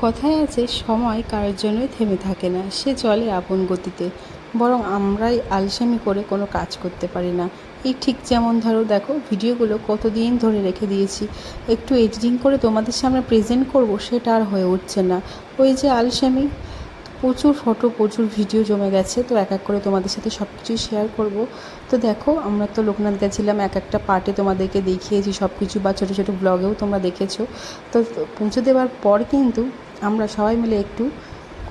কথায় আছে সময় কারোর জন্যই থেমে থাকে না, সে চলে আপন গতিতে। বরং আমরাই আলসেমি করে কোনো কাজ করতে পারি না। এই ঠিক যেমন ধরো দেখো, ভিডিওগুলো কতদিন ধরে রেখে দিয়েছি, একটু এডিটিং করে তোমাদের সামনে প্রেজেন্ট করব, সেটা আর হয়ে উঠছে না। ওই যে আলসেমি। প্রচুর ফটো, প্রচুর ভিডিও জমে গেছে, তো এক এক করে তোমাদের সাথে সব কিছুই শেয়ার করব। তো দেখো, আমরা তো লোকনাথ গেছিলাম, এক একটা পার্টে তোমাদেরকে দেখিয়েছি সব কিছু, বা ছোটো ছোটো ব্লগেও তোমরা দেখেছো। তো পৌঁছে দেওয়ার পর কিন্তু আমরা সবাই মিলে একটু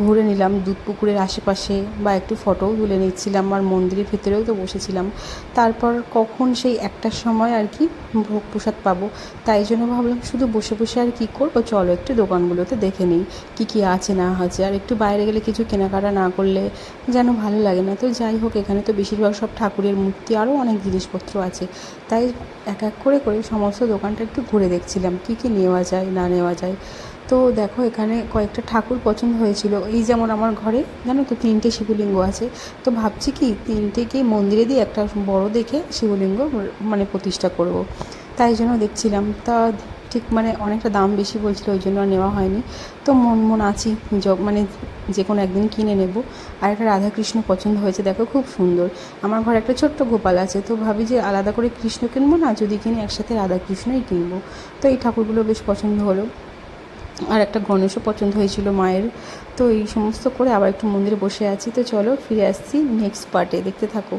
ঘুরে নিলাম দুধ পুকুরের আশেপাশে, বা একটু ফটোও তুলে নিচ্ছিলাম, আর মন্দিরের ভেতরেও তো বসেছিলাম। তারপর কখন সেই একটার সময় আর কি ভোগ প্রসাদ পাবো, তাই জন্য ভাবলাম শুধু বসে বসে আর কি করবো, চলো একটু দোকানগুলোতে দেখে নিই কী কী আছে না আছে। আর একটু বাইরে গেলে কিছু কেনাকাটা না করলে যেন ভালো লাগে না। তো যাই হোক, এখানে তো বেশিরভাগ সব ঠাকুরের মূর্তি, আরও অনেক জিনিসপত্র আছে, তাই এক এক করে করে সমস্ত দোকানটা একটু ঘুরে দেখছিলাম কী কী নেওয়া যায় না নেওয়া যায়। তো দেখো, এখানে কয়েকটা ঠাকুর পছন্দ হয়েছিল। এই যেমন আমার ঘরে জানো তো 3টে শিবলিঙ্গ আছে, তো ভাবছি কি 3টেকেই মন্দিরে দিয়ে একটা বড় দেখে শিবলিঙ্গ মানে প্রতিষ্ঠা করব। তাই জন্য দেখছিলাম, তা ঠিক মানে অনেকটা দাম বেশি বলছিল, ওই জন্য আর নেওয়া হয়নি। তো মন আছি মানে যে কোনো একদিন কিনে নেব। আর একটা রাধাকৃষ্ণ পছন্দ হয়েছে, দেখো খুব সুন্দর। আমার ঘরে একটা ছোট্ট গোপাল আছে, তো ভাবি যে আলাদা করে কৃষ্ণ কিনবো না, যদি কিনি একসাথে রাধাকৃষ্ণই কিনবো। তো এই ঠাকুরগুলো বেশ পছন্দ হলো। আর একটা গণেশও পছন্দ হয়েছিল মায়ের। তো এই সমস্ত করে আবার একটু মন্দিরে বসে আছি। তো চলো ফিরে আসছি নেক্সট পার্টে, দেখতে থাকো।